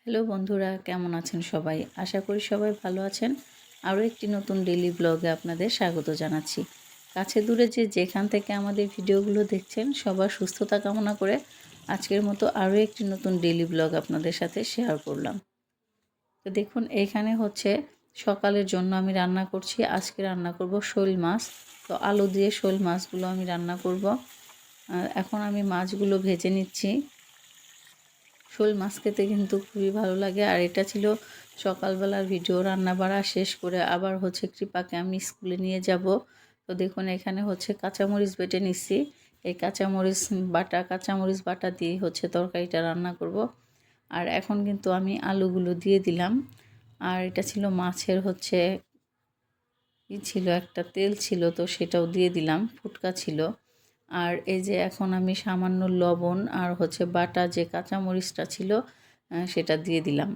Hello বন্ধুরা, কেমন আছেন সবাই? আশা করি সবাই ভালো আছেন। আরও একটি নতুন ডেইলি ব্লগে আপনাদের স্বাগত জানাচ্ছি। কাছে দূরে যেখান থেকে আমাদের ভিডিওগুলো দেখছেন সবার সুস্থতা কামনা করে আজকের মতো আরও একটি নতুন ডেইলি ব্লগ আপনাদের সাথে শেয়ার করলাম। তো দেখুন, এইখানে হচ্ছে সকালের জন্য আমি রান্না করছি। আজকে রান্না করব শোল মাছ। তো আলু দিয়ে শোল মাছগুলো আমি রান্না করব। এখন আমি মাছগুলো ভেজে নিচ্ছি। শোল মাছ খেতে কিন্তু খুবই ভালো লাগে। আর এটা ছিল সকালবেলার ভিডিও। রান্না বাড়া শেষ করে আবার হচ্ছে কৃপাকে আমি স্কুলে নিয়ে যাব। তো দেখুন, এখানে হচ্ছে কাঁচামরিচ বেটে নিচ্ছি। এই কাঁচামরিচ বাটা দিয়ে হচ্ছে তরকারিটা রান্না করব। আর এখন কিন্তু আমি আলুগুলো দিয়ে দিলাম। আর এটা ছিল মাছের হচ্ছে ছিল একটা তেল ছিল, তো সেটাও দিয়ে দিলাম, ফুটকা ছিল। আর এই যে এখন আমি সামান্য লবণ আর হচ্ছে বাটা যে কাঁচামরিচটা ছিল সেটা দিয়ে দিলাম।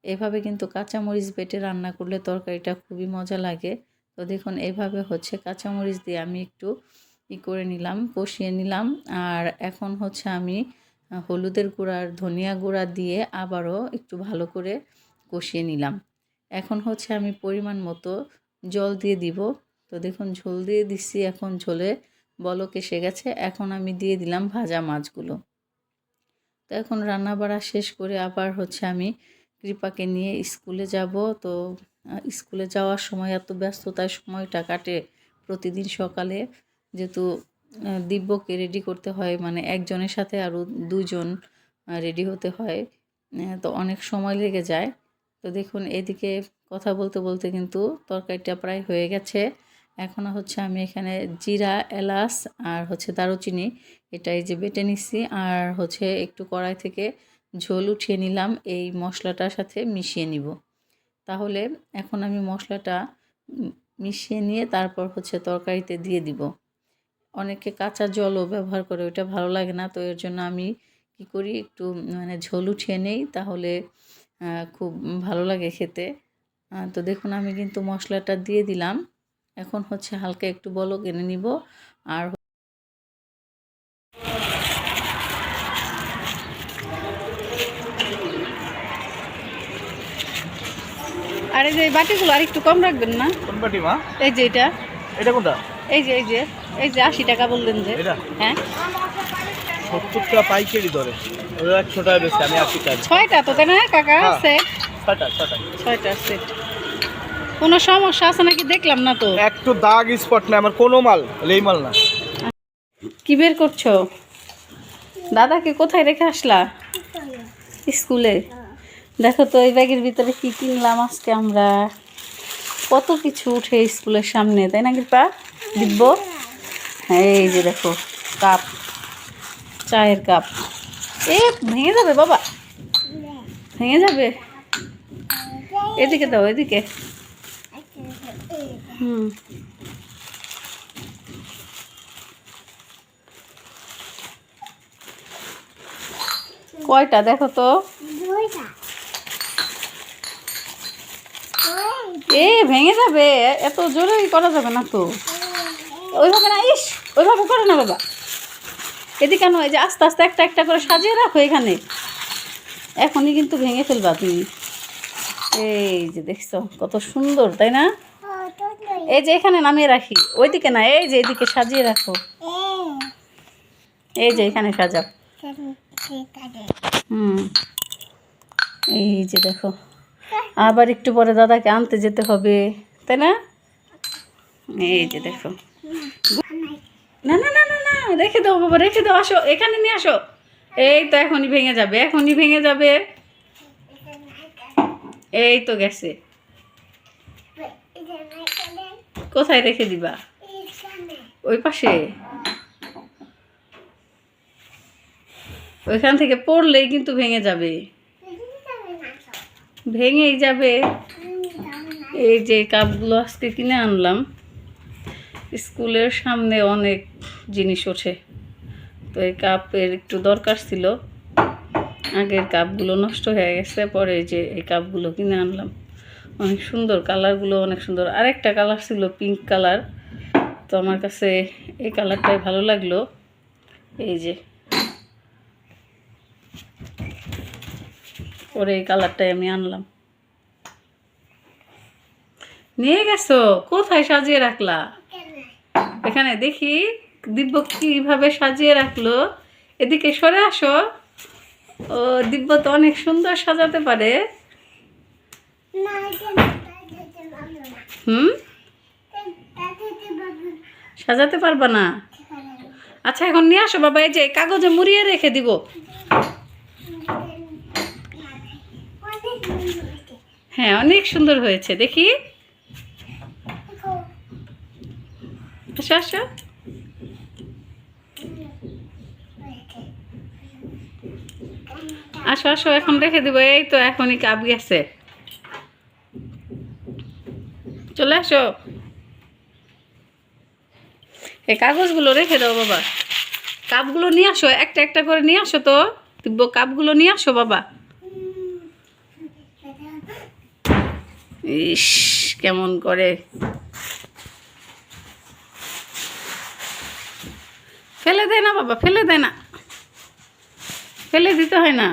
এভাবে কিন্তু কাঁচামরিচ বেটে রান্না করলে তরকারিটা খুবই মজা লাগে। তো দেখুন, এভাবে হচ্ছে কাঁচামরিচ দিয়ে আমি একটু করে নিলাম, কষিয়ে নিলাম। আর এখন হচ্ছে আমি হলুদের গুঁড়া আর ধনিয়া গুঁড়া দিয়ে আবারও একটু ভালো করে কষিয়ে নিলাম। এখন হচ্ছে আমি পরিমাণ মতো জল দিয়ে দিব। তো দেখুন, ঝোল দিয়ে দিচ্ছি। এখন ঝোলে বলক এসে গেছে। এখন আমি দিয়ে দিলাম ভাজা মাছগুলো। তো এখন রান্না বাড়া শেষ করে আবার হচ্ছে আমি কৃপাকে নিয়ে স্কুলে যাব। তো স্কুলে যাওয়ার সময় এত ব্যস্ততায় সময়টা কাটে প্রতিদিন সকালে, যেহেতু দিব্যকে রেডি করতে হয়, মানে একজনের সাথে আরও দুজন রেডি হতে হয়। তো অনেক সময় লেগে যায়। তো দেখুন, এদিকে কথা বলতে বলতে কিন্তু তরকারিটা প্রায় হয়ে গেছে। এখন হচ্ছে আমি এখানে জিরা, এলাচ আর হচ্ছে দারুচিনি এটাই যে বেটে নিচ্ছি। আর হচ্ছে একটু কড়াই থেকে ঝোল উঠিয়ে নিলাম, এই মশলাটার সাথে মিশিয়ে নিব। তাহলে এখন আমি মশলাটা মিশিয়ে নিয়ে তারপর হচ্ছে তরকারিতে দিয়ে দিব। অনেকে কাঁচা জলও ব্যবহার করে, ওইটা ভালো লাগে না। তো এর জন্য আমি কি করি, একটু মানে ঝোল উঠিয়ে নেই, তাহলে খুব ভালো লাগে খেতে। তো দেখুন, আমি কিন্তু মশলাটা দিয়ে দিলাম। এখন হচ্ছে হালকা একটু বলক এনে নিব। আর আর এই যে বাটিগুলো আর একটু কম রাখবেন না? কোন বাটি মা? এই যে এটা কোনটা? এই যে 80 টাকা বললেন যে। হ্যাঁ, 70 টাকা পাইকারি ধরে, 100 টাকা বেশি, আমি 80 টাকা। 6টা তো, তাই না কাকা? সেট 6টা সেট। কোনো সমস্যা আছে নাকি দেখলাম না তো। একটু দাগ স্পট না আমার কোনো মাল, এই মাল না। কি বের করছো? দাদাকে কোথায় রেখে আসলা? স্কুলে। দেখো তো এই ব্যাগের ভিতরে কি কিনলাম আজকে আমরা। কত কিছু উঠে স্কুলের সামনে, তাই না কৃপা? দিব্য, এই যে দেখো, কাপ, চায়ের কাপ। ভেঙে যাবে বাবা, ভেঙে যাবে। এদিকে দাও, এদিকে। কয়টা দেখো তো। ভেঙে যাবে, এত জোরে করা যাবে না তো। ওইভাবে না, ওইভাবে করে না বাবা। এদিকে কেন, এই যে আস্তে আস্তে একটা একটা করে সাজিয়ে রাখো এখানে। এখনই কিন্তু ভেঙে ফেলবা তুমি। এই যে দেখছো কত সুন্দর, তাই না? এই যে এখানে নামিয়ে রাখি, ওইদিকে না, এই যে এদিকে সাজিয়ে রাখো। এই যে এখানে সাজাও। এই যে দেখো, আবার একটু পরে দাদাকে আনতে যেতে হবে, তাই না? এই যে দেখো। না না না না না, রেখে দাও বাবা, রেখে দাও। আসো, এখানে নিয়ে আসো। এই তো এখনই ভেঙে যাবে, এখনই ভেঙে যাবে। এই তো গেছে। কোথায় রেখে দিবা? ওই পাশে। ওইখান থেকে পড়লেই কিন্তু ভেঙে যাবে, ভেঙেই যাবে। এই যে কাপগুলো আজকে কিনে আনলাম। স্কুলের সামনে অনেক জিনিস ওঠে, তো এই কাপের একটু দরকার ছিল। আগের কাপগুলো নষ্ট হয়ে গেছে, পরে যে এই কাপগুলো কিনে আনলাম। অনেক সুন্দর, কালারগুলো অনেক সুন্দর। আরেকটা কালার ছিল পিঙ্ক কালার, তো আমার কাছে এই কালারটাই ভালো লাগলো। এই যে ওর এই কালারটাই আমি আনলাম। নিয়ে গেছো? কোথায় সাজিয়ে রাখলা? এখানে দেখি দিব্য কিভাবে সাজিয়ে রাখলো। এদিকে সরে আসো। ও দিব্য তো অনেক সুন্দর সাজাতে পারে। হুম, সাজাতে পারবা না? আচ্ছা এখন নিয়ে আসো বাবা, এই যে কাগজে মুড়িয়ে রেখে দিব। হ্যাঁ অনেক সুন্দর হয়েছে, দেখি। আসো আসো। আসো আসো, এখন রেখে দিব। এই তো এখনই কাপ গেছে, চলে আসো। এই কাগজগুলো রেখে দাও বাবা। কাপগুলো নিয়ে আসো, একটা একটা করে নিয়ে আসো তো। দিব্য কাপগুলো নিয়ে আসো বাবা। ইস কেমন করে ফেলে দেয় না বাবা, ফেলে দেয় না, ফেলে দিতে হয় না।